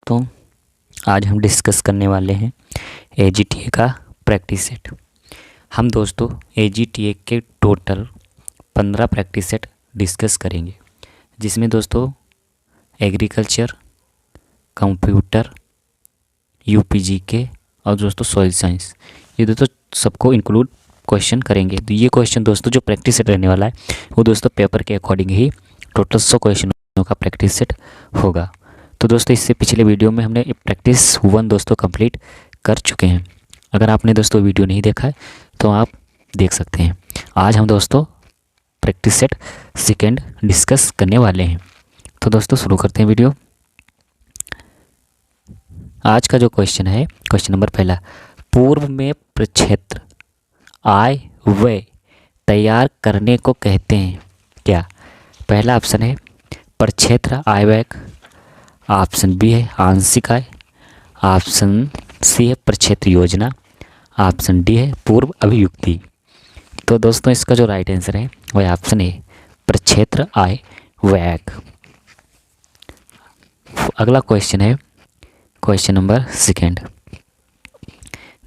दोस्तों, आज हम डिस्कस करने वाले हैं एजीटीए का प्रैक्टिस सेट। हम दोस्तों एजीटीए के टोटल 15 प्रैक्टिस सेट डिस्कस करेंगे, जिसमें दोस्तों एग्रीकल्चर, कंप्यूटर, यूपीजीके और दोस्तों सॉइल साइंस, ये दोस्तों सबको इंक्लूड क्वेश्चन करेंगे। तो ये क्वेश्चन दोस्तों जो प्रैक्टिस सेट रहने वाला है वो दोस्तों पेपर के अकॉर्डिंग ही टोटल 100 क्वेश्चनों का प्रैक्टिस सेट होगा। तो दोस्तों इससे पिछले वीडियो में हमने प्रैक्टिस 1 दोस्तों कंप्लीट कर चुके हैं। अगर आपने दोस्तों वीडियो नहीं देखा है तो आप देख सकते हैं। आज हम दोस्तों प्रैक्टिस सेट सेकेंड डिस्कस करने वाले हैं। तो दोस्तों शुरू करते हैं वीडियो। आज का जो क्वेश्चन है, क्वेश्चन नंबर पहला, पूर्व में प्रक्षेत्र आय व्यय तैयार करने को कहते हैं क्या? पहला ऑप्शन है प्रक्षेत्र आय व्यय, ऑप्शन बी है आंशिक आय, ऑप्शन सी है प्रक्षेत्र योजना, ऑप्शन डी है पूर्व अभियुक्ति। तो दोस्तों इसका जो राइट आंसर है वह ऑप्शन है प्रक्षेत्र आय व्यय। अगला क्वेश्चन है क्वेश्चन नंबर सेकेंड,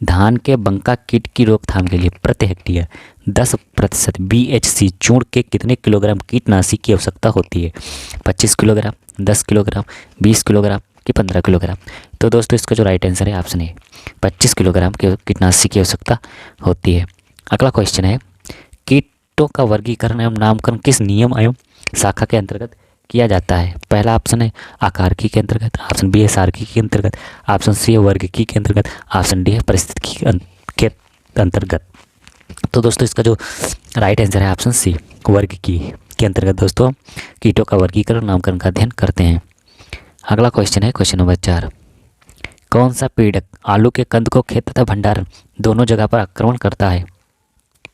धान के बंका कीट की रोकथाम के लिए प्रति हेक्टेयर 10% बीएचसी चूर्ण के कितने किलोग्राम कीटनाशी की आवश्यकता होती है? 25 किलोग्राम, 10 किलोग्राम, 20 किलोग्राम कि 15 किलोग्राम? तो दोस्तों इसका जो राइट आंसर है ऑप्शन है 25 किलोग्राम की कीटनाशी की आवश्यकता होती है। अगला क्वेश्चन है, कीटों का वर्गीकरण एवं नामकरण किस नियम एवं शाखा के अंतर्गत किया जाता है? पहला ऑप्शन है आकारिकी के अंतर्गत, ऑप्शन बी है सार्किकी के अंतर्गत, ऑप्शन सी है वर्गिकी के अंतर्गत, ऑप्शन डी है परिस्थितिकी के अंतर्गत। तो दोस्तों इसका जो राइट आंसर है ऑप्शन सी वर्गिकी के अंतर्गत दोस्तों कीटों का वर्गीकरण नामकरण का अध्ययन करते हैं। अगला क्वेश्चन है क्वेश्चन नंबर 4, कौन सा पीड़क आलू के कंद को खेत तथा भंडारण दोनों जगह पर आक्रमण करता है?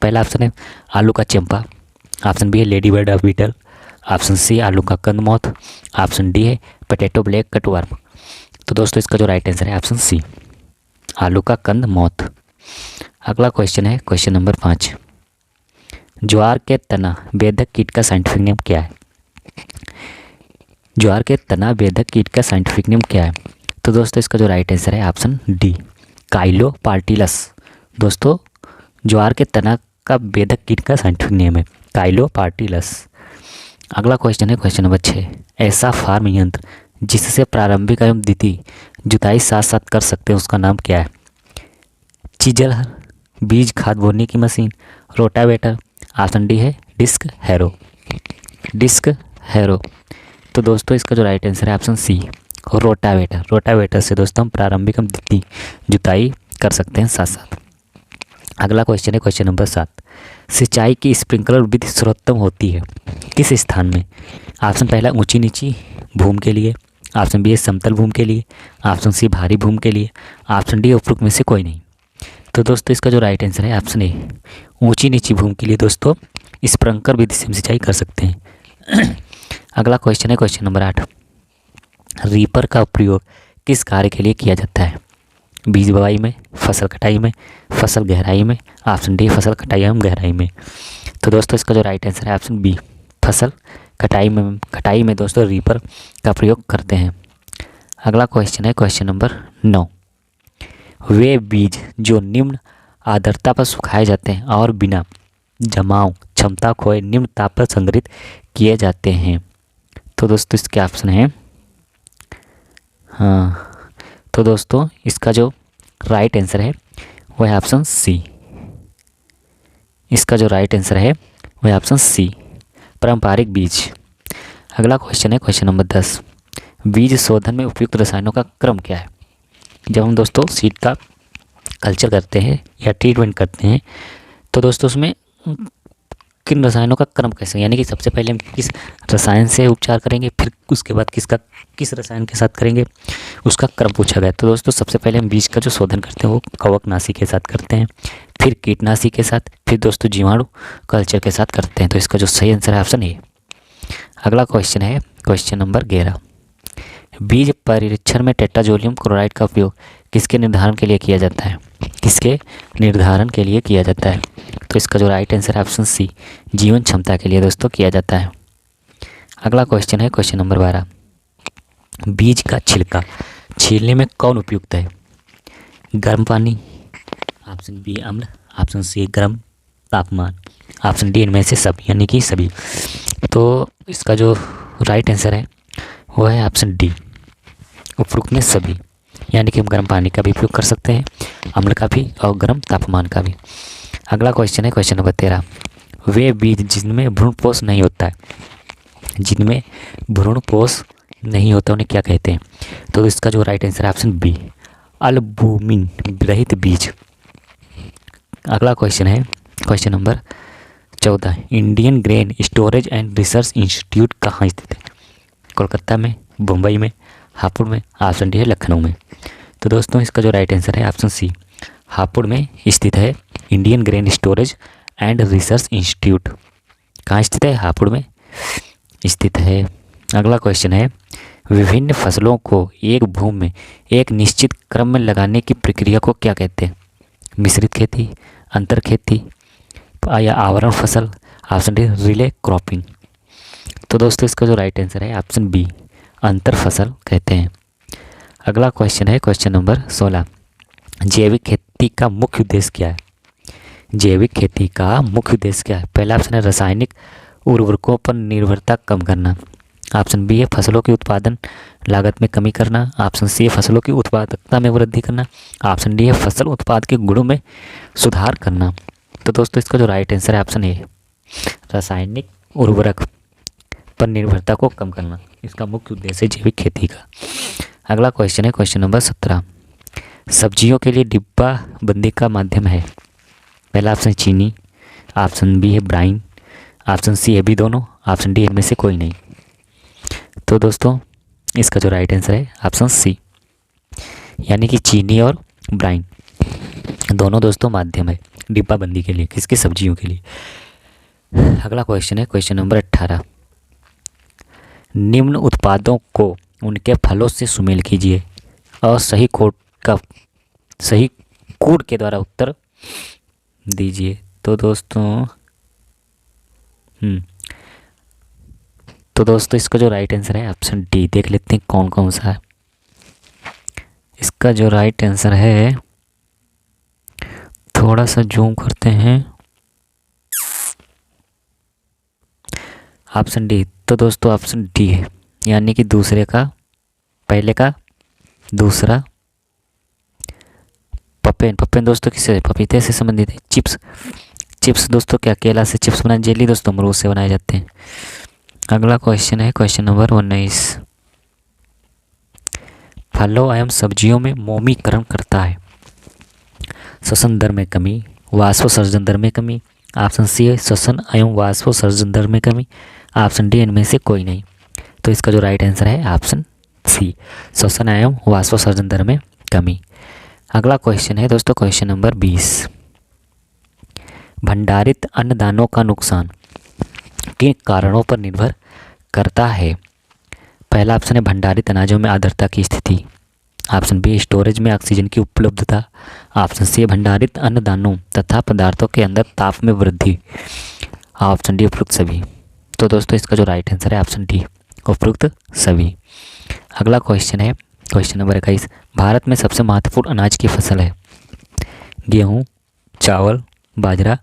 पहला ऑप्शन है आलू का चंपा, ऑप्शन बी है lady bird beetle, option C आलू का कंद मौत, ऑप्शन डी है पोटैटो ब्लैक कटवर्म। तो दोस्तों इसका जो राइट आंसर है ऑप्शन सी आलू का कंद मौत। अगला क्वेश्चन है क्वेश्चन नंबर 5, ज्वार के तना बेधक कीट का साइंटिफिक नेम क्या है? ज्वार के तना बेधक कीट का साइंटिफिक नेम क्या है? तो दोस्तों इसका जो राइट आंसर है ऑप्शन डी काइलोपार्टिलस। दोस्तों ज्वार के तना का बेधक कीट का साइंटिफिक नेम है काइलोपार्टिलस। अगला क्वेश्चन है क्वेश्चन नंबर 6, ऐसा फार्म यंत्र जिससे प्रारंभिक एवं द्वितीय जुताई साथ साथ कर सकते हैं उसका नाम क्या है? चिजलहर, बीज खाद बोने की मशीन, रोटावेटर, ऑप्शन डी है डिस्क हैरो। Disc harrow. तो दोस्तों इसका जो राइट आंसर है ऑप्शन सी रोटावेटर। रोटावेटर से दोस्तों हम प्रारंभिक एवं द्वितीय जुताई कर सकते हैं साथ साथ। अगला क्वेश्चन है क्वेश्चन नंबर 7, सिंचाई की स्प्रिंकलर विधि सर्वोत्तम होती है किस स्थान में? ऑप्शन पहला ऊंची नीची भूमि के लिए, ऑप्शन बी है समतल भूमि के लिए, ऑप्शन सी भारी भूमि के लिए, ऑप्शन डी उपरोक्त में से कोई नहीं। तो दोस्तों इसका जो राइट आंसर है ऑप्शन ए ऊंची नीची भूमि के लिए दोस्तों स्प्रिंकलर विधि से सिंचाई कर सकते हैं। अगला क्वेश्चन है क्वेश्चन नंबर 8, रीपर का प्रयोग किस कार्य के लिए किया जाता है? बीज बुवाई में, फसल कटाई में, फसल गहराई में, ऑप्शन डी फसल कटाई एवं गहराई में। तो दोस्तों इसका जो राइट आंसर है ऑप्शन बी फसल कटाई में दोस्तों रीपर का प्रयोग करते हैं। अगला क्वेश्चन है क्वेश्चन नंबर 9, वे बीज जो निम्न आर्द्रता पर सुखाए जाते हैं और बिना जमाव क्षमता खोए निम्न ताप पर संग्रहित किए जाते हैं। तो दोस्तों इसके ऑप्शन है तो दोस्तों इसका जो राइट आंसर है वह है ऑप्शन सी। इसका जो राइट आंसर है वह है ऑप्शन सी पारंपरिक बीज। अगला क्वेश्चन है क्वेश्चन नंबर 10, बीज शोधन में उपयुक्त रसायनों का क्रम क्या है? जब हम दोस्तों सीड का कल्चर करते हैं या ट्रीटमेंट करते हैं तो दोस्तों उसमें किन रसायनों का क्रम कैसे, यानी कि सबसे पहले हम किस रसायन से उपचार करेंगे, फिर उसके बाद किस रसायन के साथ करेंगे, उसका क्रम पूछा गया। तो दोस्तों सबसे पहले हम बीज का जो शोधन करते हैं वो कवकनाशी के साथ करते हैं, फिर कीटनाशी के साथ, फिर दोस्तों जीवाणु कल्चर के साथ करते हैं। तो इसका जो सही आंसर है ऑप्शन ए। अगला क्वेश्चन है क्वेश्चन नंबर 11, बीज परीक्षण में टेट्राजोलियम क्लोराइड का उपयोग किसके निर्धारण के लिए किया जाता है? किसके निर्धारण के लिए किया जाता है? तो इसका जो राइट आंसर है ऑप्शन सी जीवन क्षमता के लिए दोस्तों किया जाता है। अगला क्वेश्चन है क्वेश्चन नंबर 12, बीज का छिलका छीलने में कौन उपयुक्त है? गर्म पानी, ऑप्शन बी अम्ल, ऑप्शन सी गर्म तापमान, ऑप्शन डी इनमें से सब यानी कि सभी। तो इसका जो राइट आंसर है वो है ऑप्शन डी, उपयुक्त में सभी, यानी कि हम गर्म पानी का भी उपयोग कर सकते हैं, अम्ल का भी और गर्म तापमान का भी। अगला क्वेश्चन है क्वेश्चन नंबर 13। वे बीज जिनमें भ्रूणपोष नहीं होता है, जिनमें भ्रूणपोष नहीं होता उन्हें क्या कहते हैं? तो इसका जो राइट आंसर है ऑप्शन बी, अल्बुमिन रहित बीज। अगला क्वेश्चन है question number 14। Indian grain storage and research institute कहाँ स्थित है? कोलकाता में, मुंबई में, हापुड़ में, ऑप्शन डी है लखनऊ में। तो दोस्तों इसका जो राइट आंसर है ऑप्शन सी, हापुड़ में स्थित है Indian grain storage and research institute. कहाँ स्थित है? हापुड़ में स्थित है। अगला क्वेश्चन है विभिन्न फसलों को एक भूमि में एक निश्चित क्रम में लगाने की प्रक्रिया को क्या कहते हैं? मिश्रित खेती, अंतर खेती या आवरण फसल, ऑप्शन डी रिले क्रॉपिंग। तो दोस्तों इसका जो राइट आंसर है ऑप्शन बी, अंतर फसल कहते हैं। अगला क्वेश्चन है क्वेश्चन नंबर 16। जैविक खेती का मुख्य उद्देश्य क्या है? जैविक खेती का मुख्य उद्देश्य क्या है? पहला ऑप्शन है रासायनिक उर्वरकों पर निर्भरता कम करना, ऑप्शन बी है फसलों की उत्पादन लागत में कमी करना, ऑप्शन सी है फसलों की उत्पादकता में वृद्धि करना, ऑप्शन डी है फसल उत्पाद के गुणों में सुधार करना। तो दोस्तों इसका जो राइट आंसर है ऑप्शन ए, रासायनिक उर्वरक पर निर्भरता को कम करना, इसका मुख्य उद्देश्य है जैविक खेती का। अगला क्वेश्चन है क्वेश्चन नंबर 17। सब्जियों के लिए डिब्बा बंदी का माध्यम है? पहला ऑप्शन चीनी, ऑप्शन बी है ब्राइन, ऑप्शन सी है बी दोनों, ऑप्शन डी इनमें से कोई नहीं। तो दोस्तों इसका जो राइट आंसर है ऑप्शन सी, यानी कि चीनी और ब्राइन दोनों दोस्तों माध्यम है डिब्बा बंदी के लिए, किसकी? सब्जियों के लिए। अगला क्वेश्चन है क्वेश्चन नंबर 18। निम्न उत्पादों को उनके फलों से सुमेल कीजिए और सही कोड के द्वारा उत्तर दीजिए। तो दोस्तों इसका जो राइट आंसर है ऑप्शन डी। देख लेते हैं कौन कौन सा है। इसका जो राइट आंसर है, थोड़ा सा जूम करते हैं, ऑप्शन डी। तो दोस्तों ऑप्शन डी है, यानी कि दूसरे का पहले का दूसरा। पपेन दोस्तों किससे? पपीते से संबंधित है। चिप्स दोस्तों क्या केला से चिप्स बनाए? जेली दोस्तों अमरूद से बनाए जाते हैं। अगला क्वेश्चन है क्वेश्चन नंबर 19। फलों एवं सब्जियों में मोमीकरण करता है? श्वसन दर में कमी, वाष्पोत्सर्जन दर में कमी, ऑप्शन सी है श्वसन एवं वाष्पोत्सर्जन दर में कमी, ऑप्शन डी इनमें से कोई नहीं। तो इसका जो राइट आंसर है ऑप्शन सी, श्वसन एवं वाष्पोत्सर्जन दर में कमी। अगला क्वेश्चन है दोस्तों क्वेश्चन नंबर 20। भंडारित अन्नदानों का नुकसान किन कारणों पर निर्भर करता है? पहला ऑप्शन है भंडारित अनाजों में आर्द्रता की स्थिति, ऑप्शन बी स्टोरेज में ऑक्सीजन की उपलब्धता, ऑप्शन सी भंडारित अन्नदानों तथा पदार्थों के अंदर ताप में वृद्धि, ऑप्शन डी उपयुक्त सभी। तो दोस्तों इसका जो राइट आंसर है ऑप्शन डी, उपयुक्त सभी। अगला क्वेश्चन है क्वेश्चन नंबर 21। भारत में सबसे महत्वपूर्ण अनाज की फसल है? गेहूँ, चावल, बाजरा,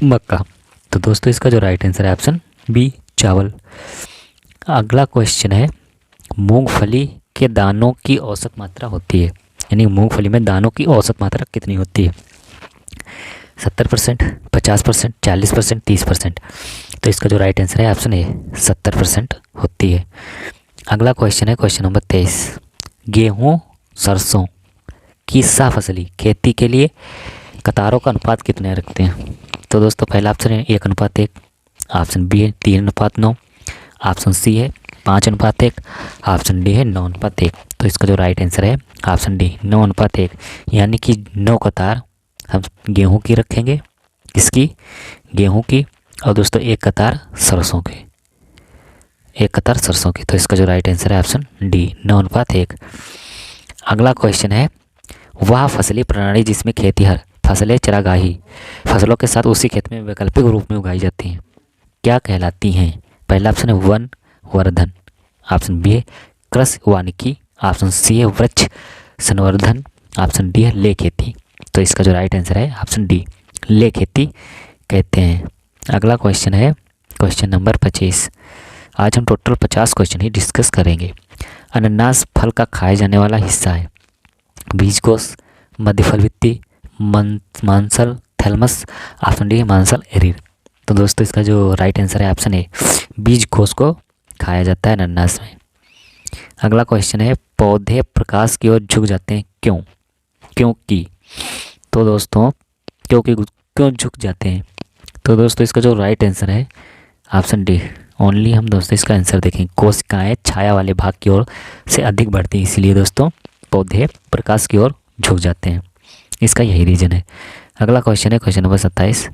मक्का। तो दोस्तों इसका जो राइट आंसर है ऑप्शन बी, चावल। अगला क्वेश्चन है मूंगफली के दानों की औसत मात्रा होती है, यानी मूंगफली में दानों की औसत मात्रा कितनी होती है? 70%, 50%, 40%, 30%। तो इसका जो राइट आंसर है ऑप्शन ए, 70% होती है। अगला क्वेश्चन है क्वेश्चन नंबर 23। गेहूँ सरसों की सा फसली खेती के लिए कतारों का अनुपात कितने रखते हैं? तो दोस्तों पहला ऑप्शन है 1:1, ऑप्शन बी है 3:9, ऑप्शन सी है 5:1, ऑप्शन डी है 9:1। तो इसका जो राइट आंसर है ऑप्शन डी, 9:1, यानी कि 9 कतार हम गेहूं की रखेंगे, किसकी? गेहूं की, और दोस्तों 1 कतार सरसों की, 1 कतार सरसों की। तो इसका जो राइट आंसर है ऑप्शन डी, 9:1। अगला क्वेश्चन है वह फसली प्रणाली जिसमें खेतीहर फसलें चरागाही फसलों के साथ उसी खेत में वैकल्पिक रूप में उगाई जाती हैं क्या कहलाती हैं? पहला ऑप्शन है वन वर्धन, ऑप्शन बी है कृषि वानिकी ऑप्शन सी है वृक्ष संवर्धन, ऑप्शन डी है ले खेती। तो इसका जो राइट आंसर है ऑप्शन डी, ले खेती कहते हैं। अगला क्वेश्चन है क्वेश्चन नंबर 25। आज हम टोटल 50 क्वेश्चन ही डिस्कस करेंगे। अनानास फल का खाए जाने वाला हिस्सा है। बीजकोश, मध्य फल भित्ति, मांसल थैलमस, ऑप्शन डी है मांसल एरिर। तो दोस्तों इसका जो राइट आंसर है ऑप्शन ए, बीजकोश को खाया जाता है अनानास में। अगला क्वेश्चन है पौधे प्रकाश की ओर झुक जाते हैं क्यों? क्योंकि, तो दोस्तों क्यों झुक जाते हैं? तो दोस्तों इसका जो राइट आंसर है ऑप्शन डी, ओनली हम दोस्तों इसका आंसर देखें, कोशिकाएं छाया वाले भाग की ओर से अधिक बढ़ती हैं, इसलिए दोस्तों पौधे प्रकाश की ओर झुक जाते हैं। इसका यही रीजन है। अगला क्वेश्चन है क्वेश्चन नंबर 27।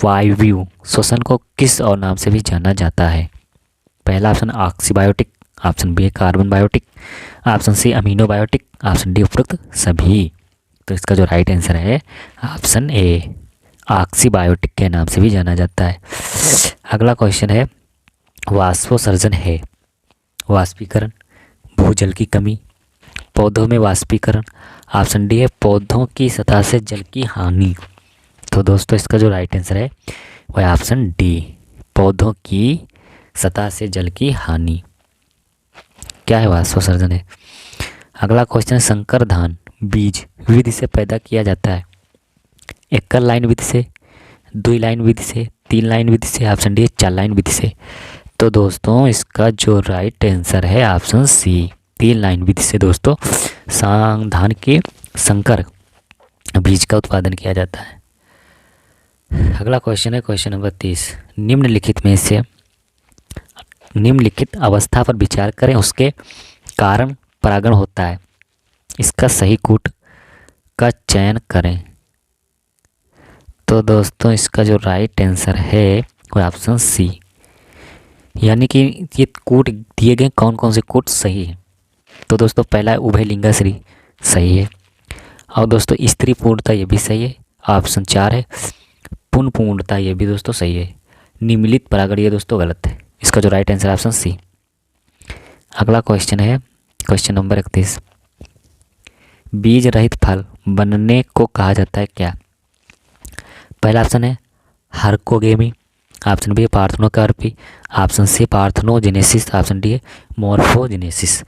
वायु श्वसन को किस और नाम से भी जाना जाता है? पहला option oxybiotic, option B carbon biotic, option C amino biotic, option D उपरोक्त सभी। तो इसका जो राइट आंसर है ऑप्शन ए, ऑक्सीबायोटिक के नाम से भी जाना जाता है। अगला क्वेश्चन है वाष्पोत्सर्जन है वाष्पीकरण, भूजल की कमी, पौधों में वाष्पीकरण, ऑप्शन डी है पौधों की सतह से जल की हानि। तो दोस्तों इसका जो राइट आंसर है वह ऑप्शन डी, पौधों की सतह से जल की हानि। क्या है वाष्पोत्सर्जन है। अगला क्वेश्चन है संकर धान बीज विधि से पैदा किया जाता है। एकल लाइन विधि से, 2 लाइन विधि से, 3 लाइन विधि से, ऑप्शन डी 4 लाइन विधि से। तो दोस्तों इसका जो राइट आंसर है ऑप्शन सी, 3 लाइन विधि से दोस्तों धान के संकर बीज का उत्पादन किया जाता है। अगला क्वेश्चन है क्वेश्चन नंबर 30। निम्नलिखित अवस्था पर विचार करें, उसके कारण परागण होता है। इसका सही कूट का चयन करें। तो दोस्तों इसका जो राइट आंसर है वो ऑप्शन सी, यानी कि ये कूट दिए गए कौन कौन से कूट सही है। तो दोस्तों पहला है उभयलिंगाश्री, सही है। और दोस्तों स्त्री पूर्णता ये भी सही है, ऑप्शन 4 है। पुन पूर्णता ये भी दोस्तों सही है। निम्नलिखित परागण ये दोस्तों गलत है। इसका जो राइट आंसर ऑप्शन सी। अगला क्वेश्चन है क्वेश्चन नंबर 31। बीज रहित फल बनने को कहा जाता है क्या? पहला ऑप्शन है हार्कोगेमी, ऑप्शन बी है parthenocarpy, option C parthenogenesis, option D है मॉर्फोजेनेसिस।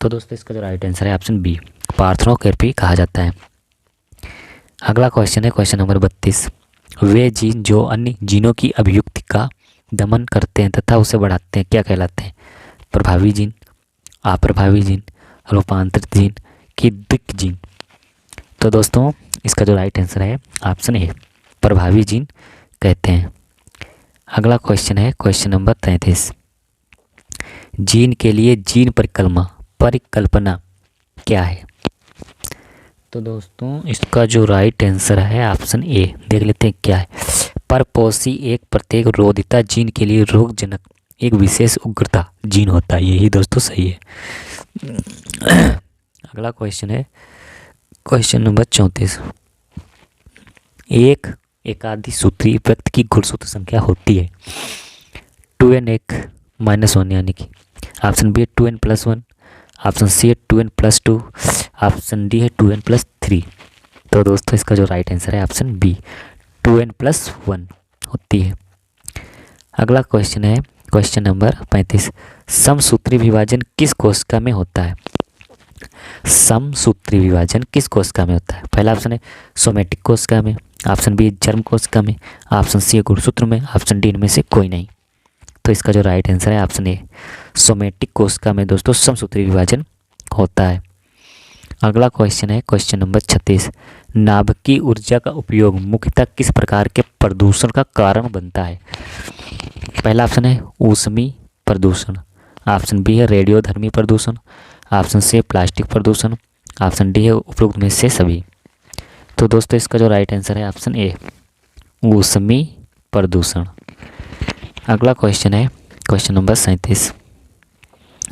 तो दोस्तों इसका जो राइट आंसर है ऑप्शन बी, पार्थेनोकार्पी कहा जाता है। अगला क्वेश्चन है क्वेश्चन नंबर 32। वे जीन जो अन्य जीनों की अभिव्यक्ति का दमन करते हैं तथा उसे बढ़ाते हैं क्या कहलाते हैं? प्रभावी जीन, अप्रभावी जीन, रूपांतरित जीन कि द्विक जीन। तो दोस्तों इसका जो राइट आंसर है ऑप्शन ए, प्रभावी जीन कहते हैं। अगला क्वेश्चन है क्वेश्चन नंबर 33। जीन के लिए जीन परिकल्पना क्या है? तो दोस्तों इसका जो राइट आंसर है ऑप्शन ए, देख लेते हैं क्या है। परपोषी एक प्रत्येक रोधिता जीन के लिए रोगजनक एक विशेष उग्रता जीन होता है, यही दोस्तों सही है। अगला क्वेश्चन है क्वेश्चन नंबर 34। एक एकाधिक सूत्री व्यक्ति की गुणसूत्र संख्या होती है 2n 1 यानी कि ऑप्शन बी है 2n+1, ऑप्शन सी है 2n+2, ऑप्शन डी है 2n+3। तो दोस्तों इसका जो राइट आंसर है ऑप्शन बी, 2n+1 होती है। अगला क्वेश्चन है क्वेश्चन नंबर 35। समसूत्री विभाजन किस कोशिका में होता है? समसूत्री विभाजन किस कोशिका में होता है? पहला ऑप्शन है सोमेटिक कोशिका में, ऑप्शन बी जर्म कोशिका में, ऑप्शन सी है गुणसूत्र में, ऑप्शन डी इनमें से कोई नहीं। तो इसका जो राइट आंसर है ऑप्शन ए, सोमेटिक कोशिका में दोस्तों समसूत्री विभाजन होता है। अगला क्वेश्चन है क्वेश्चन नंबर 36। नाभिकीय ऊर्जा का उपयोग मुख्यतः किस प्रकार के प्रदूषण का कारण बनता है? पहला ऑप्शन है ऊष्मी प्रदूषण, ऑप्शन बी है रेडियोधर्मी प्रदूषण, ऑप्शन सी है प्लास्टिक प्रदूषण, ऑप्शन डी है उपरोक्त में से सभी। तो दोस्तों इसका जो राइट आंसर है ऑप्शन ए, ऊष्मी प्रदूषण। अगला क्वेश्चन है क्वेश्चन नंबर 37।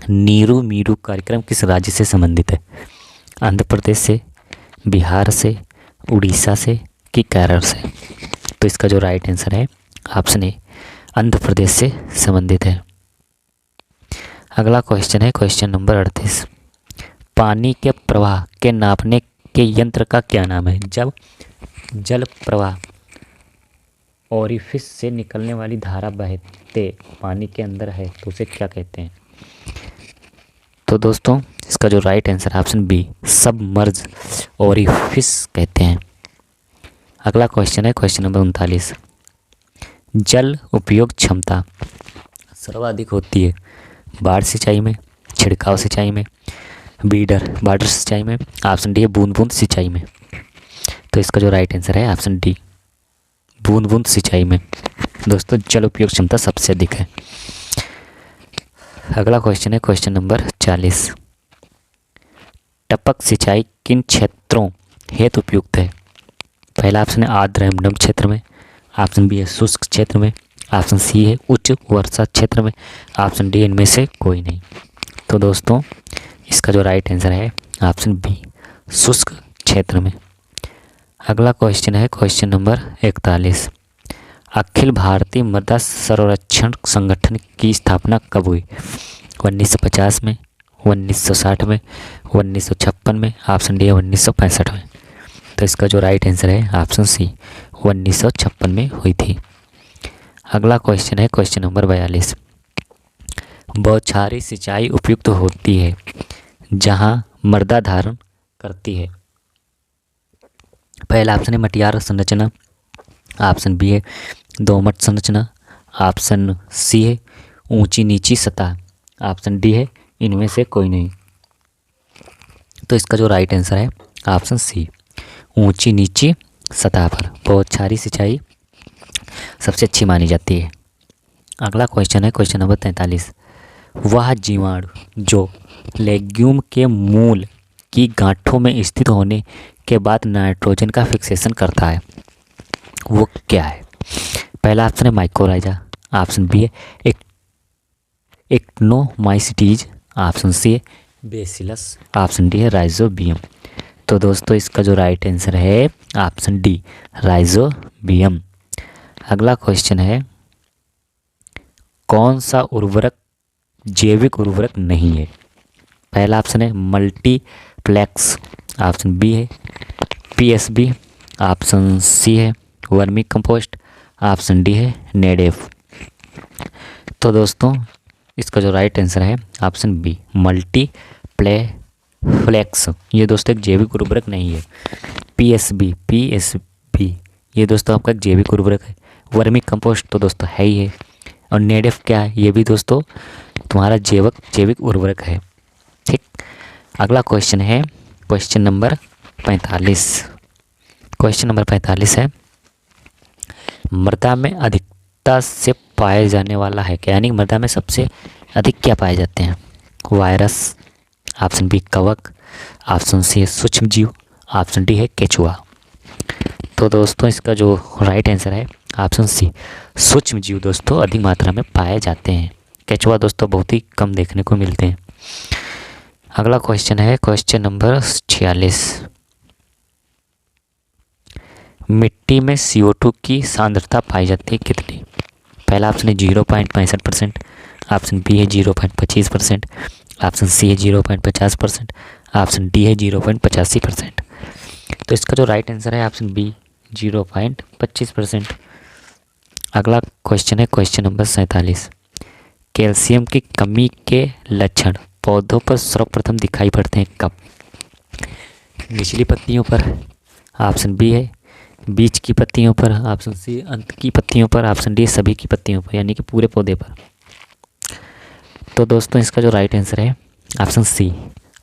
नीरू मीरू कार्यक्रम किस राज्य से संबंधित है? आंध्र प्रदेश से, बिहार से, उड़ीसा से कि केरल से? तो इसका जो राइट आंसर है ऑप्शन ए, आंध्र प्रदेश से संबंधित है। अगला क्वेश्चन है क्वेश्चन नंबर 38। पानी के प्रवाह के नापने के यंत्र का क्या नाम है? जब जल प्रवाह ओरिफिस से निकलने वाली धारा बहते पानी के अंदर है तो उसे क्या कहते हैं? तो दोस्तों इसका जो राइट आंसर है ऑप्शन बी, सबमर्ज ओरिफिस कहते हैं। अगला क्वेश्चन है क्वेश्चन नंबर 39। जल उपयोग क्षमता सर्वाधिक होती है बाढ़ सिंचाई में, छिड़काव सिंचाई में, वाटर सिंचाई में, ऑप्शन डी है बूंद बूंद सिंचाई में। तो इसका जो राइट आंसर है ऑप्शन डी, बूंद बूंद सिंचाई में दोस्तों जल उपयोग क्षमता सबसे अधिक है। अगला क्वेश्चन है क्वेश्चन नंबर 40। टपक सिंचाई किन क्षेत्रों हेतु उपयुक्त है? पहला ऑप्शन है आर्द्र एवं नम क्षेत्र में, ऑप्शन बी है शुष्क क्षेत्र में, ऑप्शन सी है उच्च वर्षा क्षेत्र में, ऑप्शन डी इनमें से कोई नहीं। तो दोस्तों इसका जो राइट आंसर है ऑप्शन बी, शुष्क क्षेत्र में। अगला क्वेश्चन है क्वेश्चन नंबर 41। अखिल भारतीय मृदा संरक्षण संगठन की स्थापना कब हुई? 1950 में, 1960 में, 1956 में, ऑप्शन डी है 1965 में। तो इसका जो राइट आंसर है ऑप्शन सी, 1956 में हुई थी। अगला क्वेश्चन है क्वेश्चन नंबर 42। बौछारी सिंचाई उपयुक्त होती है जहां मृदा धारण करती है। पहला ऑप्शन है मटियार संरचना, ऑप्शन बी है दोमट संरचना, ऑप्शन सी है ऊंची नीची सतह, ऑप्शन डी है इनमें से कोई नहीं। तो इसका जो राइट आंसर है ऑप्शन सी, ऊंची नीची सतह पर बौछारी सिंचाई सबसे अच्छी मानी जाती है। अगला क्वेश्चन है क्वेश्चन नंबर 43। वह जीवाणु जो लेग्यूम के मूल की गांठों में स्थित होने के बाद नाइट्रोजन का फिक्सेशन करता है वो क्या है? पहला ऑप्शन है माइकोराइजा, ऑप्शन बी है एक्टिनोमाइसीटीज, ऑप्शन सी है बेसिलस, ऑप्शन डी है राइजोबियम। तो दोस्तों इसका जो राइट आंसर है ऑप्शन डी, राइजोबियम। अगला क्वेश्चन है कौन सा उर्वरक जैविक उर्वरक नहीं है? पहला ऑप्शन है मल्टीप्लेक्स, ऑप्शन बी है पीएसबी, ऑप्शन सी है वर्मी कंपोस्ट, ऑप्शन डी है नेडेफ। तो दोस्तों इसका जो राइट आंसर है ऑप्शन बी, मल्टीप्लेक्स। ये दोस्तों एक जैविक उर्वरक नहीं है। पीएसबी ये दोस्तों आपका जैविक उर्वरक है। वर्मी कंपोस्ट तो दोस्तों है ही है, और नेडेफ क्या है? ये भी दोस्तों तुम्हारा जैविक उर्वरक है। ठीक। अगला क्वेश्चन है क्वेश्चन नंबर 45। क्वेश्चन नंबर 45 है मृदा में अधिकता से पाए जाने वाला है क्या? यानी मृदा में सबसे अधिक क्या पाए जाते हैं? वायरस, ऑप्शन बी कवक, ऑप्शन सी है सूक्ष्म जीव, ऑप्शन डी है केचुआ। तो दोस्तों इसका जो राइट आंसर है ऑप्शन सी, सूक्ष्म जीव दोस्तों अधिक मात्रा में पाए जाते हैं। केचुआ दोस्तों बहुत ही कम देखने को मिलते हैं। अगला क्वेश्चन है क्वेश्चन नंबर 46। मिट्टी में CO2 की सांद्रता पाई जाती है कितनी? पहला ऑप्शन है 0.65%, ऑप्शन बी है 0.25%, ऑप्शन सी है 0.50%, ऑप्शन डी है 0.85%। तो इसका जो राइट आंसर है ऑप्शन बी, 0.25%। अगला क्वेश्चन है क्वेश्चन नंबर 47। कैल्शियम की कमी के लक्षण पौधों पर सर्वप्रथम दिखाई पड़ते हैं कब? निचली पत्तियों पर, ऑप्शन बी है बीच की पत्तियों पर, ऑप्शन सी अंत की पत्तियों पर, ऑप्शन डी सभी की पत्तियों पर, यानी कि पूरे पौधे पर। तो दोस्तों इसका जो राइट आंसर है ऑप्शन सी,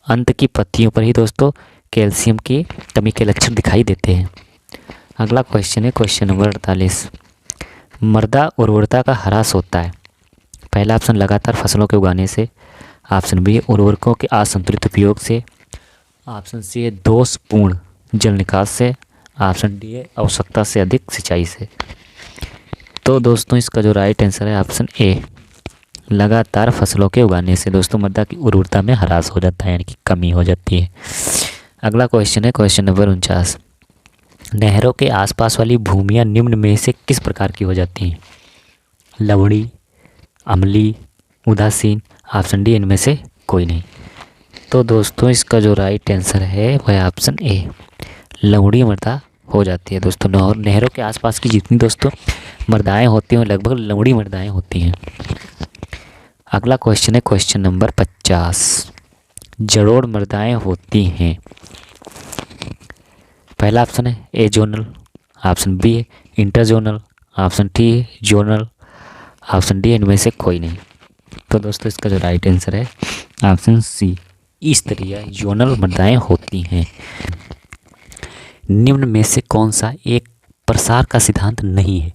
अंत की पत्तियों पर ही दोस्तों कैल्शियम की कमी के लक्षण दिखाई देते हैं। अगला क्वेश्चन है क्वेश्चन नंबर 48। मृदा उर्वरता का ह्रास होता है। पहला ऑप्शन लगातार फसलों के उगाने से, ऑप्शन बी उर्वरकों के असंतुलित उपयोग से, ऑप्शन सी है दोषपूर्ण जल निकास से, ऑप्शन डी है आवश्यकता से अधिक सिंचाई से। तो दोस्तों इसका जो राइट आंसर है ऑप्शन ए, लगातार फसलों के उगाने से दोस्तों मृदा की उर्वरता में ह्रास हो जाता है, यानी कि कमी हो जाती है। अगला क्वेश्चन है क्वेश्चन नंबर 49। नहरों के आसपास वाली भूमियाँ निम्न में से किस प्रकार की हो जाती हैं? लवणी, अम्लीय, उदासीन, ऑप्शन डी इनमें से कोई नहीं। तो दोस्तों इसका जो राइट आंसर है वह है ऑप्शन ए, लवणीय मृदा हो जाती है दोस्तों। नहरों के आसपास की जितनी दोस्तों मृदाएं होती हैं लगभग लवणीय मृदाएं होती हैं। अगला क्वेश्चन है क्वेश्चन नंबर 50, जलोढ़ मृदाएं होती हैं। पहला ऑप्शन है ए जोनल, ऑप्शन बी है इंटरजोनल, ऑप्शन टी है जोनल, ऑप्शन डी इनमें से कोई नहीं। तो दोस्तों इसका जो राइट आंसर है ऑप्शन सी, स्तरीय जोनल मृदाएं होती हैं। निम्न में से कौन सा एक प्रसार का सिद्धांत नहीं है?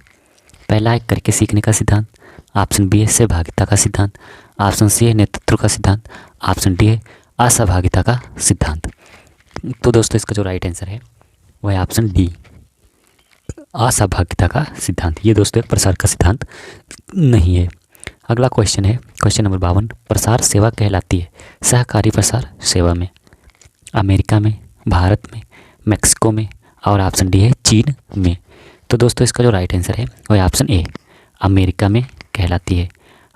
पहला है करके सीखने का सिद्धांत, ऑप्शन बी है सहभागिता का सिद्धांत, ऑप्शन सी है नेतृत्व का सिद्धांत, ऑप्शन डी है असहभागिता का सिद्धांत। तो दोस्तों इसका जो राइट आंसर है वह है ऑप्शन डी, असहभागिता का सिद्धांत। ये दोस्तों एक प्रसार का सिद्धांत नहीं है। अगला क्वेश्चन है क्वेश्चन नंबर 52, प्रसार सेवा कहलाती है सहकारी प्रसार सेवा में अमेरिका में, भारत में, मैक्सिको में और ऑप्शन डी है चीन में। तो दोस्तों इसका जो राइट आंसर है वह है ऑप्शन ए, अमेरिका में कहलाती है।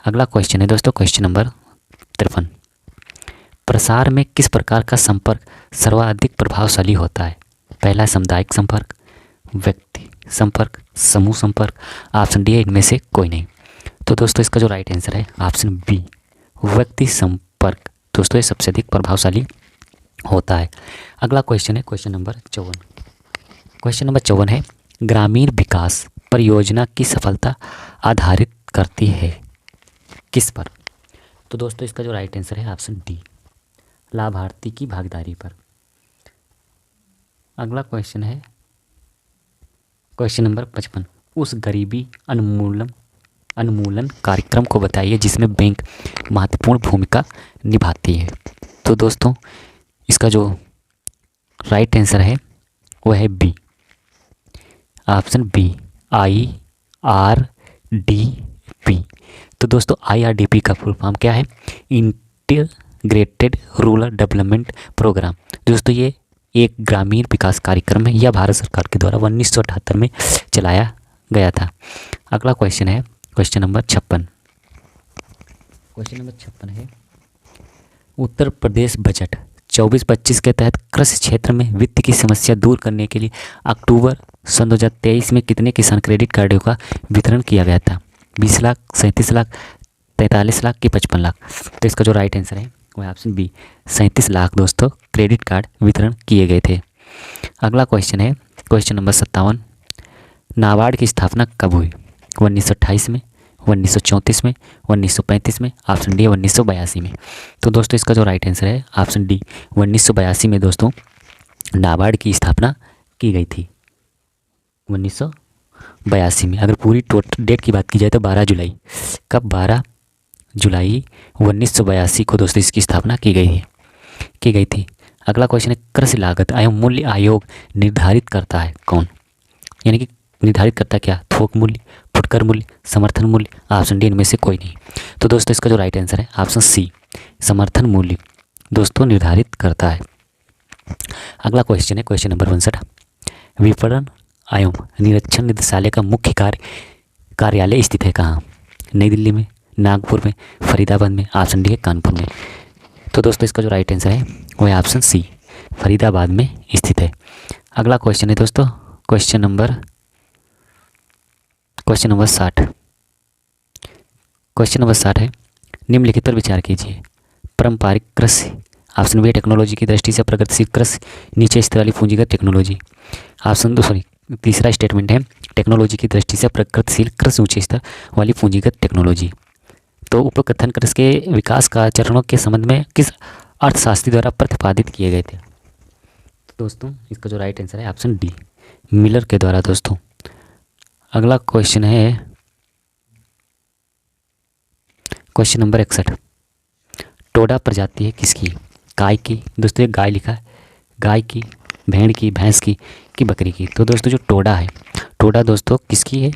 अगला क्वेश्चन है दोस्तों क्वेश्चन नंबर 53, प्रसार में किस प्रकार का संपर्क सर्वाधिक प्रभावशाली होता है? पहला है सामुदायिक संपर्क, व्यक्ति संपर्क, समूह संपर्क, ऑप्शन डी है इनमें से कोई नहीं। तो दोस्तों इसका जो राइट आंसर है ऑप्शन बी, व्यक्ति संपर्क दोस्तों ये सबसे अधिक प्रभावशाली होता है। अगला क्वेश्चन है क्वेश्चन नंबर 54, क्वेश्चन नंबर 54 है ग्रामीण विकास परियोजना की सफलता आधारित करती है किस पर? तो दोस्तों इसका जो राइट आंसर है ऑप्शन डी, लाभार्थी की भागीदारी पर। अगला क्वेश्चन है क्वेश्चन नंबर 55, उस गरीबी उन्मूलन कार्यक्रम को बताइए जिसमें बैंक महत्वपूर्ण भूमिका निभाती है। तो दोस्तों इसका जो राइट आंसर है वह है बी, ऑप्शन बी, IRDP। तो दोस्तों IRDP का फुल फॉर्म क्या है? Integrated rural development programme. दोस्तों ये एक ग्रामीण विकास कार्यक्रम है, यह भारत सरकार के द्वारा 1978 में चलाया गया था। अगला क्वेश्चन है क्वेश्चन नंबर 56, क्वेश्चन नंबर 56 है उत्तर प्रदेश बजट 24-25 के तहत कृषि क्षेत्र में वित्त की समस्या दूर करने के लिए अक्टूबर सन 2023 में कितने किसान क्रेडिट कार्डों का वितरण किया गया था? 20 लाख, 37 लाख, 43 लाख कि 55 लाख? तो इसका जो राइट आंसर है वह ऑप्शन बी, 37 लाख दोस्तों क्रेडिट कार्ड वितरण किए गए थे। अगला क्वेश्चन है क्वेश्चन नंबर 57, नाबार्ड की स्थापना कब हुई? 1928 में, 1934 में, 1935 में, ऑप्शन डी 1982 में। तो दोस्तों इसका जो राइट आंसर है ऑप्शन डी, 1982 में दोस्तों नाबार्ड की स्थापना की गई थी 1982 में। अगर पूरी डेट की बात की जाए तो 12 जुलाई, कब? 12 जुलाई 1982 को दोस्तों इसकी स्थापना की गई थी। अगला क्वेश्चन है कृषि लागत एवं मूल्य आयोग निर्धारित करता है कौन? यानी कि निर्धारित करता क्या? थोक मूल्य, फुटकर मूल्य, समर्थन मूल्य, ऑप्शन डी इनमें से कोई नहीं। तो दोस्तों इसका जो राइट आंसर है ऑप्शन सी, समर्थन मूल्य दोस्तों निर्धारित करता है। अगला क्वेश्चन है क्वेश्चन नंबर 59, विपणन एवं निरीक्षण निदेशालय का मुख्य कार्यालय स्थित है कहाँ? नई दिल्ली में, नागपुर में, फरीदाबाद में, ऑप्शन डी है कानपुर में। तो दोस्तों इसका जो राइट आंसर है वो है ऑप्शन सी, फरीदाबाद में स्थित है। अगला क्वेश्चन है दोस्तों क्वेश्चन नंबर 60, क्वेश्चन नंबर 60 है निम्नलिखित पर विचार कीजिए। पारंपरिक कृषि, ऑप्शन बी टेक्नोलॉजी की दृष्टि से प्रगतिशील कृषि, नीचे स्तर वाली पूंजीगत टेक्नोलॉजी। ऑप्शन तीसरा स्टेटमेंट है टेक्नोलॉजी की दृष्टि से प्रगतिशील कृषि, ऊंचे स्तर वाली पूंजीगत टेक्नोलॉजी। तो उपकथन कृषि के विकास का चरणों के संबंध में किस अर्थशास्त्री द्वारा प्रतिपादित किए गए थे? तो दोस्तों इसका जो राइट आंसर है ऑप्शन डी, मिलर के द्वारा दोस्तों। अगला क्वेश्चन है क्वेश्चन नंबर 61, टोडा प्रजाति है किसकी? गाय की। दोस्तों ये गाय लिखा है, गाय की, भेड़ की, भैंस की कि बकरी की? तो दोस्तों जो टोडा है, टोडा दोस्तों किसकी है?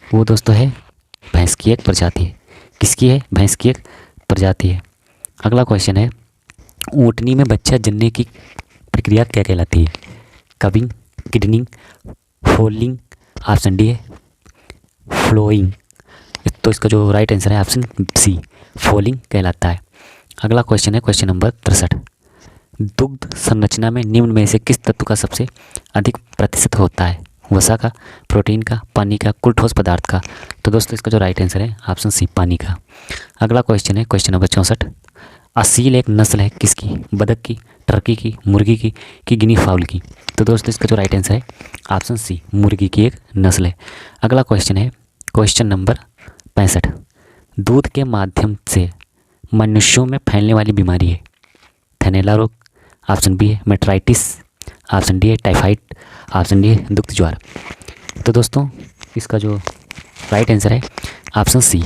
वो दोस्तों है भैंस की एक प्रजाति है। किसकी है? भैंस की एक प्रजाति है। अगला क्वेश्चन है ऊँटनी में बच्चा जनने की प्रक्रिया क्या कहलाती है? कविंग, किडनिंग, फोलिंग, ऑप्शन डी है फ्लोइंग। तो इसका जो राइट आंसर है ऑप्शन सी, फोलिंग कहलाता है। अगला क्वेश्चन है क्वेश्चन नंबर 63। दुग्ध संरचना में निम्न में से किस तत्व का सबसे अधिक प्रतिशत होता है? वसा का, प्रोटीन का, पानी का, कुल ठोस पदार्थ का? तो दोस्तों इसका जो राइट आंसर है ऑप्शन सी, पानी का। अगला क्वेश्चन है क्वेश्चन नंबर 64। असील एक नस्ल है किसकी? बतख की, टर्की की, मुर्गी की, कि गिनी फाउल की? तो दोस्तों इसका जो राइट आंसर है ऑप्शन सी, मुर्गी की एक नस्ल है। अगला क्वेश्चन है क्वेश्चन नंबर 65। दूध के माध्यम से मनुष्यों में फैलने वाली बीमारी है? थैलेला रोग, ऑप्शन बी है मेट्राइटिस, ऑप्शन डी है टाइफाइड, ऑप्शन डी है दुग्ध ज्वार। तो दोस्तों इसका जो राइट आंसर है ऑप्शन सी,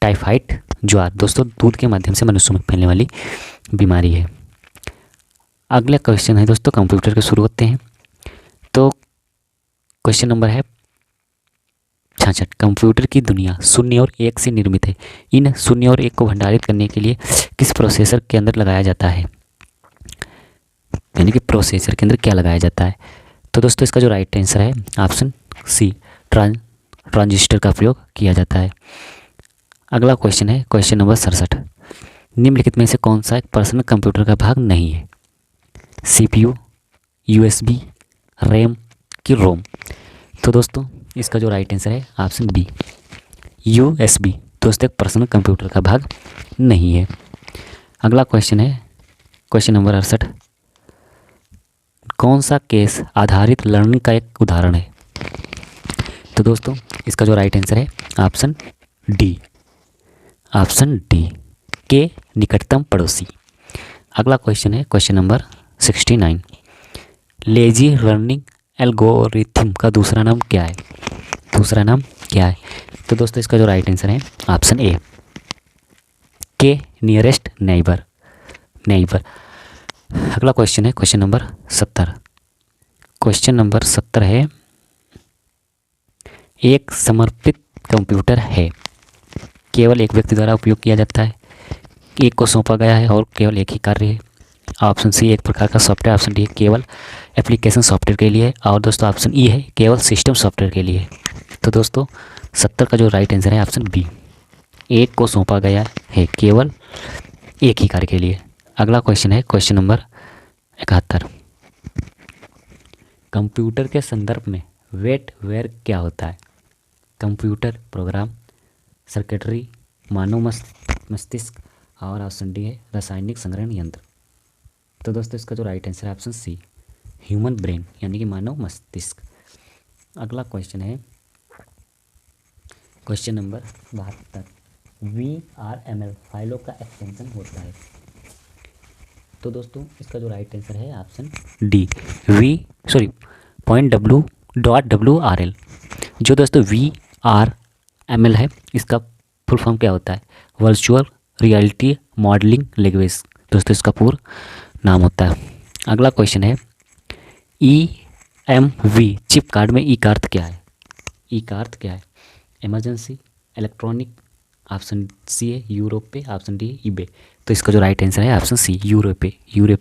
टाइफाइड ज्वार। दोस्तों दूध के माध्यम से मनुष्यों में फैलने वाली बीमारी है। अगला क्वेश्चन है दोस्तों कंप्यूटर के शुरू होते हैं। तो क्वेश्चन नंबर है 66। कंप्यूटर की दुनिया शून्य और एक से निर्मित है। इन शून्य और एक को भंडारित करने के लिए किस प्रोसेसर के अंदर लगाया जाता है? यानी कि प्रोसेसर के अंदर क्या लगाया जाता है? तो दोस्तों इसका जो राइट आंसर है ऑप्शन सी, ट्रांजिस्टर का प्रयोग किया जाता है। अगला क्वेश्चन है क्वेश्चन नंबर 67। निम्नलिखित में से कौन सा एक पर्सनल कंप्यूटर का भाग नहीं है? CPU, USB, रैम कि रोम? तो दोस्तों इसका जो राइट आंसर है ऑप्शन बी, USB। दोस्तों एक पर्सनल कंप्यूटर का भाग नहीं है। अगला क्वेश्चन है क्वेश्चन नंबर 68। कौन सा केस आधारित लर्निंग का एक उदाहरण है? तो दोस्तों इसका जो राइट आंसर है ऑप्शन डी, ऑप्शन डी, के निकटतम पड़ोसी। अगला क्वेश्चन है question number 69। Lazy learning algorithm का दूसरा नाम क्या है? दूसरा नाम क्या है? तो दोस्तों इसका जो राइट आंसर है ऑप्शन ए, के नियरेस्ट नेबर। अगला क्वेश्चन है क्वेश्चन नंबर 70। क्वेश्चन नंबर 70 है एक समर्पित कंप्यूटर है, केवल एक व्यक्ति द्वारा उपयोग किया जाता है, एक को सौंपा गया है और केवल एक ही कार्य है। ऑप्शन सी एक प्रकार का सॉफ्टवेयर, ऑप्शन डी केवल एप्लीकेशन सॉफ्टवेयर के लिए, और दोस्तों ऑप्शन ई है केवल सिस्टम सॉफ्टवेयर के लिए। तो दोस्तों 70 का जो राइट आंसर है ऑप्शन बी, एक को सौंपा गया है केवल एक ही कार्य के लिए। अगला क्वेश्चन है क्वेश्चन नंबर 71। कंप्यूटर के संदर्भ में वेयर क्या होता है? कंप्यूटर प्रोग्राम, सर्किटरी, मानव मस्तिष्क, और ऑप्शन डी है रासायनिक संग्रहण यंत्र। तो दोस्तों इसका जो राइट आंसर है ऑप्शन सी, ह्यूमन ब्रेन, यानी कि मानव मस्तिष्क। अगला क्वेश्चन है क्वेश्चन नंबर 72। VRML फाइलों का एक्सटेंशन होता है। तो दोस्तों इसका जो राइट आंसर है ऑप्शन डी, .w.WRL। जो दोस्तों VRML है इसका फुल फॉर्म क्या होता है? Virtual reality modelling language. दोस्तों इसका पूरा नाम होता है। अगला क्वेश्चन है EMV चिप कार्ड में ई का अर्थ क्या है? ई का अर्थ क्या है? इमरजेंसी, इलेक्ट्रॉनिक, ऑप्शन सी है यूरोपे, ऑप्शन डी है ईबे। तो इसका जो राइट आंसर है ऑप्शन सी, यूरोपे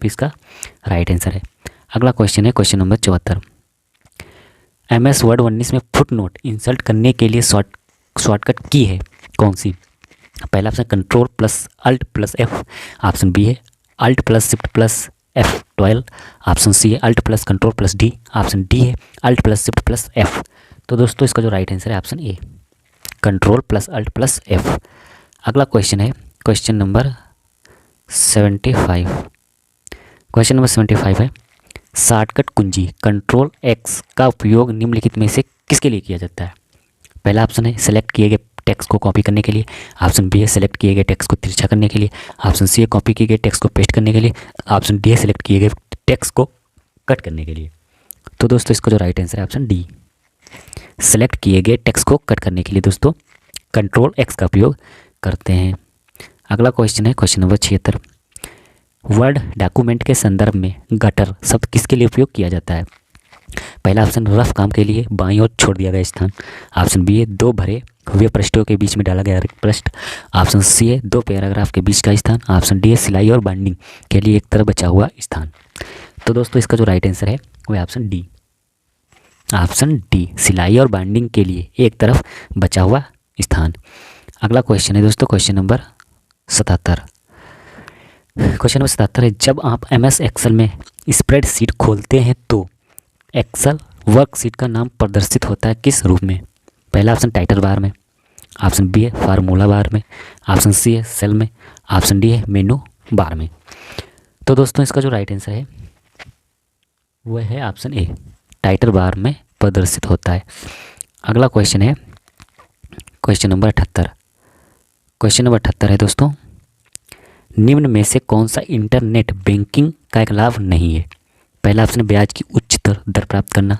इसका राइट आंसर है। अगला क्वेश्चन है क्वेश्चन नंबर 74। MS वर्ड 19 में फुट नोट इंसर्ट करने के लिए शॉर्टकट की है कौन सी? पहला option control plus alt plus F, option B है alt plus shift plus F12, option C है alt plus control plus D, option D है alt plus shift plus F। तो दोस्तों इसका जो राइट आंसर है option A, control plus alt plus F। अगला question है क्वेश्चन नंबर 75। क्वेश्चन नंबर 75 है शॉर्टकट कुंजी कंट्रोल X का उपयोग निम्नलिखित में से किसके लिए किया जाता है? पहला ऑप्शन है सेलेक्ट किए गए टेक्स्ट को कॉपी करने के लिए, ऑप्शन बी है सेलेक्ट किए गए टेक्स्ट को तिरछा करने के लिए, ऑप्शन सी है कॉपी किए गए टेक्स्ट को पेस्ट करने के लिए, ऑप्शन डी है सेलेक्ट किए गए टेक्स्ट को कट करने के लिए। तो दोस्तों इसका जो राइट आंसर है ऑप्शन डी, सेलेक्ट किए गए टेक्स्ट को कट करने के लिए दोस्तों कंट्रोल X का उपयोग करते हैं। अगला क्वेश्चन है क्वेश्चन नंबर 76। वर्ड डॉक्यूमेंट के संदर्भ में गटर शब्द किसके लिए उपयोग किया जाता है? पहला ऑप्शन रफ काम के लिए, बाईं ओर छोड़ दिया गया स्थान, ऑप्शन बी है दो भरे हुए पृष्ठों के बीच में डाला गया रिक्त पृष्ठ, ऑप्शन सी है दो पैराग्राफ के बीच का स्थान, ऑप्शन डी है सिलाई और बाइंडिंग के लिए एक तरफ बचा हुआ स्थान। तो दोस्तों इसका जो राइट आंसर है वह ऑप्शन डी, ऑप्शन डी सिलाई और बाइंडिंग के लिए एक तरफ बचा हुआ स्थान। अगला क्वेश्चन है दोस्तों क्वेश्चन नंबर 77। क्वेश्चन नंबर 77 है, जब आप MS एक्सेल में स्प्रेडशीट खोलते हैं तो एक्सेल वर्कशीट का नाम प्रदर्शित होता है किस रूप में? पहला ऑप्शन टाइटल बार में, ऑप्शन बी है फार्मूला बार में, ऑप्शन सी है सेल में, ऑप्शन डी है मेनू बार में। तो दोस्तों इसका जो राइट आंसर है वह है ऑप्शन ए, टाइटल बार में प्रदर्शित होता है। अगला क्वेश्चन है क्वेश्चन नंबर 78। क्वेश्चन नंबर 78 है दोस्तों, निम्न में से कौन सा इंटरनेट बैंकिंग का एक लाभ नहीं है? पहला ऑप्शन है ब्याज की उच्च दर प्राप्त करना,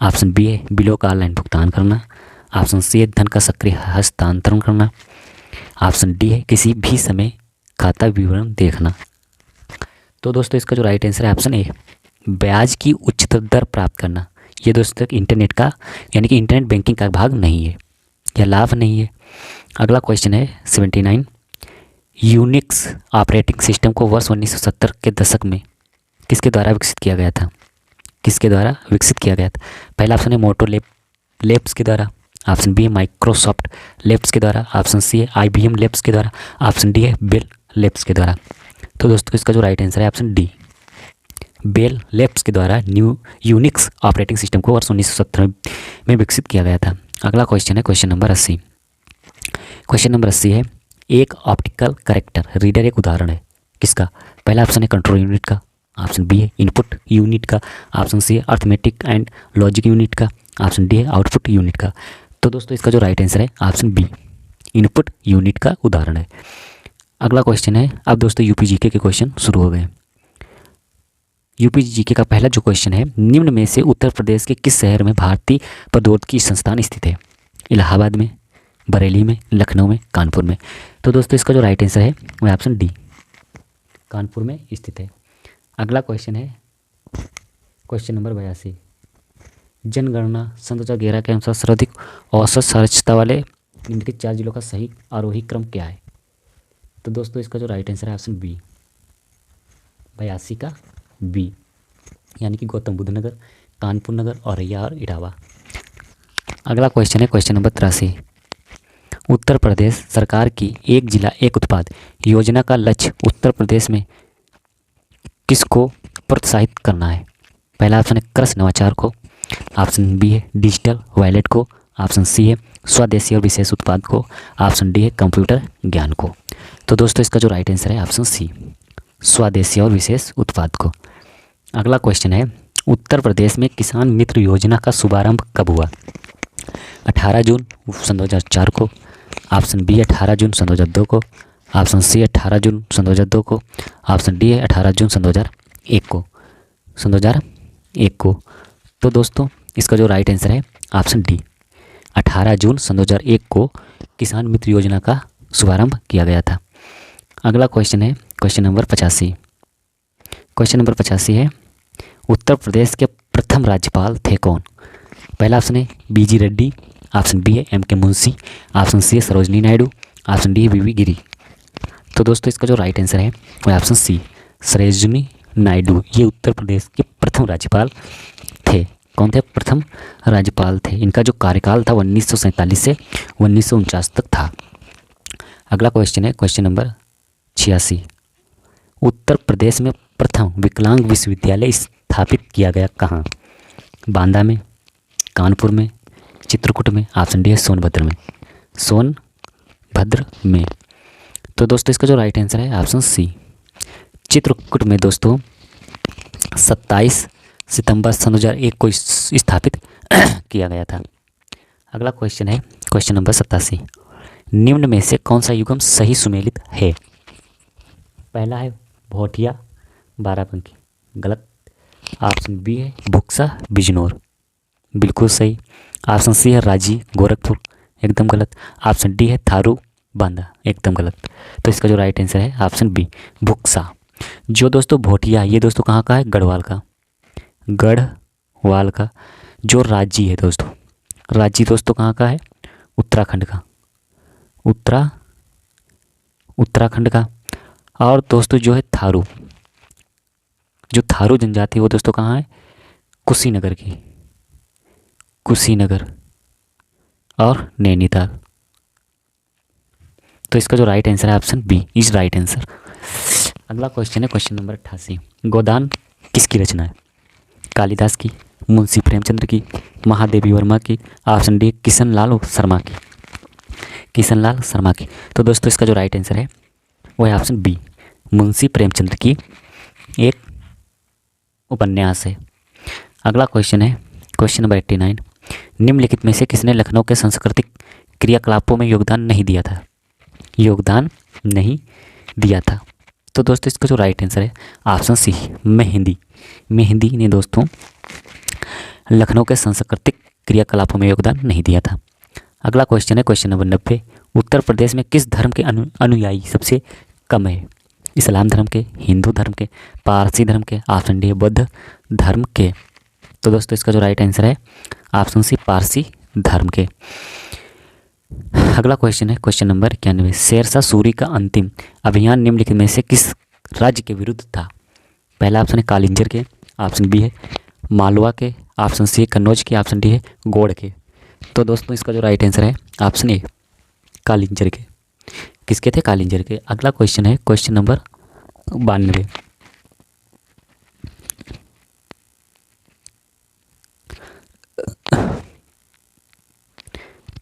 ऑप्शन बी है बिलों का ऑनलाइन भुगतान करना, ऑप्शन सी है धन का सक्रिय हस्तांतरण करना, ऑप्शन डी है किसी भी समय खाता विवरण देखना। तो दोस्तों इसका जो राइट आंसर है ऑप्शन ए, ब्याज की उच्चतर दर प्राप्त करना। ये दोस्तों इंटरनेट का यानी कि इंटरनेट बैंकिंग का भाग नहीं है, यह लाभ नहीं है। अगला क्वेश्चन है 79, यूनिक्स ऑपरेटिंग सिस्टम को वर्ष 1970 के दशक में किसके द्वारा विकसित किया गया था? किसके द्वारा विकसित किया गया था? पहला ऑप्शन है मोटो लैब्स के द्वारा, ऑप्शन बी है माइक्रोसॉफ्ट लैब्स के द्वारा, ऑप्शन सी है IBM लैब्स के द्वारा, ऑप्शन डी है बेल लैब्स के द्वारा। तो दोस्तों इसका जो राइट आंसर है ऑप्शन डी, बेल लैब्स के द्वारा यूनिक्स ऑपरेटिंग सिस्टम को वर्ष 1970 में विकसित किया गया था। अगला क्वेश्चन है क्वेश्चन नंबर 80। क्वेश्चन नंबर 80 है, एक ऑप्टिकल करेक्टर रीडर एक उदाहरण है किसका? पहला ऑप्शन है कंट्रोल यूनिट का, ऑप्शन बी है इनपुट यूनिट का, ऑप्शन सी है अर्थमेटिक एंड लॉजिक यूनिट का, ऑप्शन डी है आउटपुट यूनिट का। तो दोस्तों इसका जो राइट आंसर है ऑप्शन बी, इनपुट यूनिट का उदाहरण है। अगला क्वेश्चन है, अब दोस्तों यूपी जीके के क्वेश्चन शुरू हो गए। यूपी जीके का पहला जो क्वेश्चन है, निम्न में से उत्तर प्रदेश के किस शहर में भारतीय प्रौद्योगिकी संस्थान स्थित है? इलाहाबाद में, बरेली में, लखनऊ में, कानपुर में। तो दोस्तों इसका जो राइट आंसर है वह ऑप्शन डी, कानपुर में स्थित है। अगला क्वेश्चन है क्वेश्चन नंबर 82, जनगणना सन 2011 के अनुसार सर्वाधिक औसत साक्षरता वाले निम्नलिखित 4 जिलों का सही आरोही क्रम क्या है? तो दोस्तों इसका जो राइट आंसर है ऑप्शन बी, 82 का बी, यानी कि गौतम बुद्ध नगर, कानपुर नगर, औरैया और इटावा। अगला क्वेश्चन है क्वेश्चन नंबर 83, उत्तर प्रदेश सरकार की एक जिला एक उत्पाद योजना का लक्ष्य उत्तर प्रदेश में किसको प्रोत्साहित करना है? पहला ऑप्शन है कृषि नवाचार को, ऑप्शन बी है डिजिटल वॉलेट को, ऑप्शन सी है स्वदेशी और विशेष उत्पाद को, ऑप्शन डी है कंप्यूटर ज्ञान को। तो दोस्तों इसका जो राइट आंसर है ऑप्शन सी, स्वदेशी और विशेष उत्पाद को। अगला क्वेश्चन है, उत्तर प्रदेश में किसान मित्र योजना का शुभारंभ कब हुआ? 18 जून सन 2004 को, ऑप्शन बी 18 जून सन 2002 को, ऑप्शन सी 18 जून सन 2002 को, ऑप्शन डी है 18 जून सन 2001 को, सन 2001 को। तो दोस्तों इसका जो राइट आंसर है ऑप्शन डी, 18 जून सन 2001 को किसान मित्र योजना का शुभारंभ किया गया था। अगला क्वेश्चन है क्वेश्चन नंबर 85। क्वेश्चन नंबर 85 है, उत्तर प्रदेश के प्रथम राज्यपाल थे कौन? पहला ऑप्शन है BG रेड्डी, ऑप्शन बी है MK मुंशी, ऑप्शन सी है सरोजनी नायडू, ऑप्शन डी है VV गिरी। तो दोस्तों इसका जो राइट आंसर है वह ऑप्शन सी, सरोजनी नायडू। ये उत्तर प्रदेश के प्रथम राज्यपाल थे। कौन थे? प्रथम राज्यपाल थे। इनका जो कार्यकाल था 1947 से 1949 तक था। अगला क्वेश्चन है क्वेश्चन नंबर 86, उत्तर प्रदेश में प्रथम विकलांग विश्वविद्यालय स्थापित किया गया कहाँ? बांदा में, कानपुर में, चित्रकूट में, ऑप्शन डी है सोनभद्र में, सोनभद्र में। तो दोस्तों इसका जो राइट आंसर है ऑप्शन सी, चित्रकूट में दोस्तों 27 सितंबर सन 2001 को स्थापित किया गया था। अगला क्वेश्चन है क्वेश्चन नंबर 87, निम्न में से कौन सा युग्म सही सुमेलित है? पहला है भोटिया बाराबंकी, गलत। ऑप्शन बी है बुक्सा बिजनौर, बिल्कुल सही। ऑप्शन सी है राजी गोरखपुर, एकदम गलत। ऑप्शन डी है थारू बांदा, एकदम गलत। तो इसका जो राइट आंसर है ऑप्शन बी, बुक्सा। जो दोस्तों भोटिया, ये दोस्तों कहाँ का है? गढ़वाल का, गढ़वाल का। जो राजी है दोस्तों, राजी दोस्तों कहाँ का है? उत्तराखंड का, उत्तराखंड का। और दोस्तों जो है थारू, जो थारू जनजाति वो दोस्तों कहाँ है? कुशीनगर की, कुशीनगर और नैनीताल। तो इसका जो राइट आंसर है option B is right answer. अगला क्वेश्चन है क्वेश्चन नंबर 88। गोदान किसकी रचना है? कालिदास की, मुंशी प्रेमचंद्र की, महादेवी वर्मा की, ऑप्शन डी किशन लाल शर्मा की। किशन लाल शर्मा की। तो दोस्तों इसका जो राइट आंसर है वो है ऑप्शन बी, मुंशी प्रेमचंद्र की एक उपन्यास है। अगला क्वेश्चन है क्वेश्चन नंबर 89। निम्नलिखित में से किसने लखनऊ के सांस्कृतिक क्रियाकलापों में योगदान नहीं दिया था? योगदान नहीं दिया था। तो दोस्तों इसका जो राइट आंसर है ऑप्शन सी, मेहंदी। मेहंदी ने दोस्तों लखनऊ के सांस्कृतिक क्रियाकलापों में योगदान नहीं दिया था। अगला क्वेश्चन है क्वेश्चन नंबर 90। उत्तर प्रदेश में किस धर्म के अनुयायी सबसे कम है? इस्लाम धर्म के, हिंदू धर्म के, पारसी धर्म के, ऑप्शन डी बौद्ध धर्म के। तो दोस्तों इसका जो राइट आंसर है ऑप्शन सी, पारसी धर्म के। अगला क्वेश्चन है क्वेश्चन नंबर 91। शेरशाह सूरी का अंतिम अभियान निम्नलिखित में से किस राज्य के विरुद्ध था? पहला ऑप्शन है कालिंजर के, ऑप्शन बी है मालवा के, ऑप्शन सी है कन्नौज के, ऑप्शन डी है गौड़ के। तो दोस्तों इसका जो राइट आंसर है ऑप्शन ए, कालिंजर के। किसके थे? कालिंजर के। अगला क्वेश्चन है क्वेश्चन नंबर 92।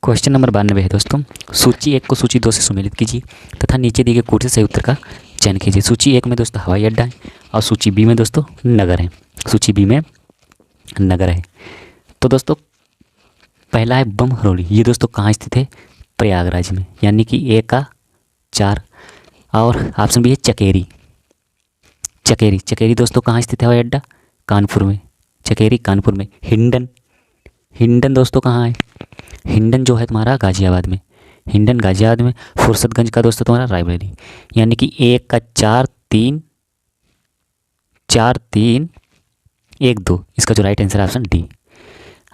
क्वेश्चन नंबर 92 है दोस्तों। सूची 1 को सूची 2 से सुमेलित कीजिए तथा नीचे दिए गए कोड से सही उत्तर का चयन कीजिए। सूची 1 में दोस्तों हवाई अड्डा है और सूची बी में दोस्तों नगर है। सूची बी में नगर है। तो दोस्तों पहला है बमहरौली। ये दोस्तों कहाँ स्थित है? प्रयागराज में, यानी कि ए का 4। और ऑप्शन बी है चकेरी। चकेरी, चकेरी दोस्तों कहाँ स्थित है हवाई अड्डा? कानपुर में। चकेरी कानपुर में। हिंडन, हिंडन दोस्तों कहाँ है? हिंडन जो है तुम्हारा गाजियाबाद में। हिंडन गाजियाबाद में। फुर्सतगंज का दोस्तों तुम्हारा रायबरेली, यानी कि एक का 4 3 4 3 1 2। इसका जो राइट आंसर है ऑप्शन डी।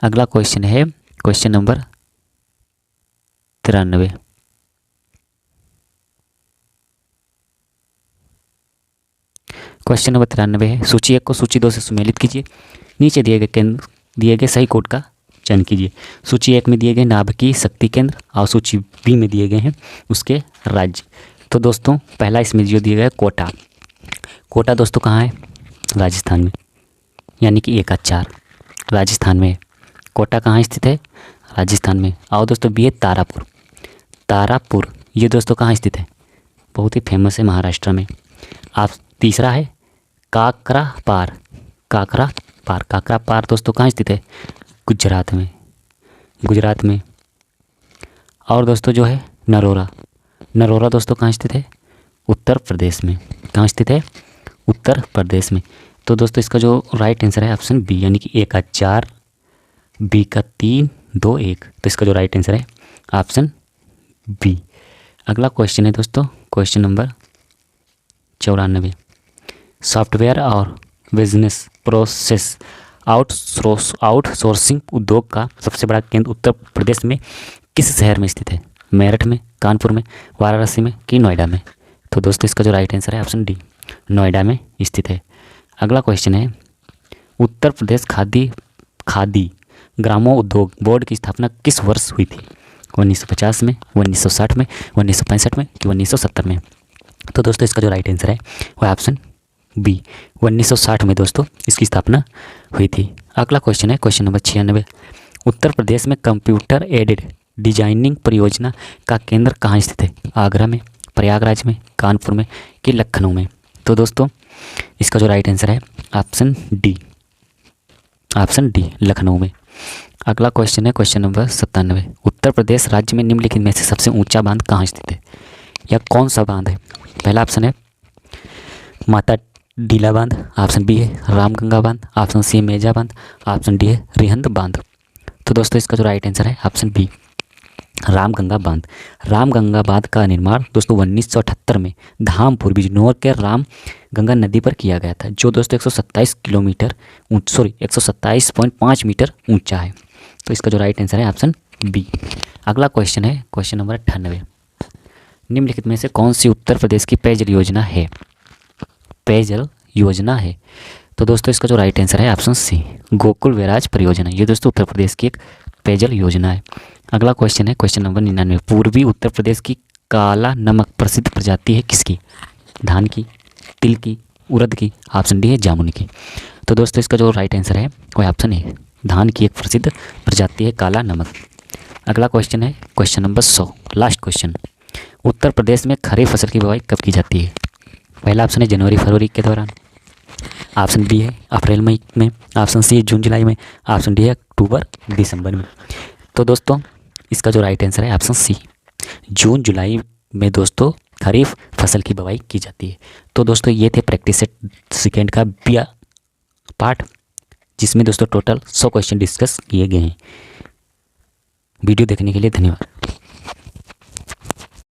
अगला क्वेश्चन है क्वेश्चन नंबर 93। क्वेश्चन नंबर 93 है। सूची 1 को सूची 2 से सुमेलित कीजिए। नीचे दिए गए सही कोड का चयन कीजिए। सूची 1 में दिए गए नाभिकीय शक्ति केंद्र और सूची बी में दिए गए हैं उसके राज्य। तो दोस्तों पहला इसमें जो दिया गया है कोटा। कोटा दोस्तों कहाँ है? राजस्थान में, यानी कि 1 का 4 राजस्थान में। कोटा कहाँ स्थित है? राजस्थान में। और दोस्तों बी है तारापुर। तारापुर ये दोस्तों कहाँ स्थित है? बहुत ही फेमस है महाराष्ट्र में। आप तीसरा है काकरा पार। काकरा पार, काकरा पार दोस्तों कहाँ स्थित है? गुजरात में। गुजरात में। और दोस्तों जो है नरोरा। नरोरा दोस्तों कहाँ स्थित है? उत्तर प्रदेश में। कहाँ स्थित है? उत्तर प्रदेश में। तो दोस्तों इसका जो राइट आंसर है ऑप्शन बी, यानी कि ए का 4 बी का 3 2 1। तो इसका जो राइट आंसर है ऑप्शन बी। अगला क्वेश्चन है दोस्तों क्वेश्चन नंबर 94। सॉफ्टवेयर और बिजनेस प्रोसेस आउटसोर्सिंग उद्योग का सबसे बड़ा केंद्र उत्तर प्रदेश में किस शहर में स्थित है? मेरठ में, कानपुर में, वाराणसी में कि नोएडा में? तो दोस्तों इसका जो राइट आंसर है ऑप्शन डी, नोएडा में स्थित है। अगला क्वेश्चन है उत्तर प्रदेश खादी ग्रामोद्योग बोर्ड की स्थापना किस वर्ष हुई थी? 1950 में, 1960 में, 1965 में कि 1970 में? तो दोस्तों इसका जो राइट आंसर है वह ऑप्शन बी, 1960 में दोस्तों इसकी स्थापना हुई थी। अगला क्वेश्चन है क्वेश्चन नंबर 96। उत्तर प्रदेश में कंप्यूटर एडेड डिजाइनिंग परियोजना का केंद्र कहाँ स्थित है? आगरा में, प्रयागराज में, कानपुर में कि लखनऊ में? तो दोस्तों इसका जो राइट आंसर है option D, option D Lucknow में। अगला क्वेश्चन है क्वेश्चन नंबर 97। उत्तर प्रदेश राज्य में निम्नलिखित में से सबसे ऊंचा बांध कहाँ स्थित है या कौन सा बांध है? पहला ऑप्शन है माता डीला बांध, ऑप्शन बी है रामगंगा बांध, ऑप्शन सी है मेजा बांध, ऑप्शन डी है रिहंद बांध। तो दोस्तों इसका जो राइट आंसर है ऑप्शन बी, रामगंगा बांध। रामगंगा बांध का निर्माण दोस्तों 1978 में धामपुर बिजनौर के रामगंगा नदी पर किया गया था, जो दोस्तों 127 किलोमीटर 127.5 मीटर ऊंचा है। तो इसका जो राइट आंसर है ऑप्शन बी। अगला क्वेश्चन है क्वेश्चन नंबर 98। निम्नलिखित में से कौन सी उत्तर प्रदेश की पेयजल योजना है? पेयजल योजना है। तो दोस्तों इसका जो राइट आंसर है ऑप्शन सी, गोकुल बैराज परियोजना। ये दोस्तों उत्तर प्रदेश की एक पेयजल योजना है। अगला क्वेश्चन है क्वेश्चन नंबर 99। पूर्वी उत्तर प्रदेश की काला नमक प्रसिद्ध प्रजाति है किसकी? धान की, तिल की, उड़द की, ऑप्शन डी है जामुन की। तो दोस्तों इसका जो राइट आंसर है वो ऑप्शन ए, धान की एक प्रसिद्ध प्रजाति है काला नमक। अगला क्वेश्चन है question number 100, last question. Uttar Pradesh में खरीफ फसल की बुवाई कब की जाती है? पहला ऑप्शन है जनवरी फरवरी के दौरान, ऑप्शन बी है अप्रैल मई में, ऑप्शन सी है जून जुलाई में, ऑप्शन डी है अक्टूबर दिसंबर में। तो दोस्तों इसका जो राइट आंसर है ऑप्शन सी, जून जुलाई में दोस्तों खरीफ फसल की बुवाई की जाती है। तो दोस्तों ये थे प्रैक्टिस सेट सेकेंड का बिया पार्ट, जिसमें दोस्तों टोटल 100 क्वेश्चन डिस्कस किए गए हैं। वीडियो देखने के लिए धन्यवाद।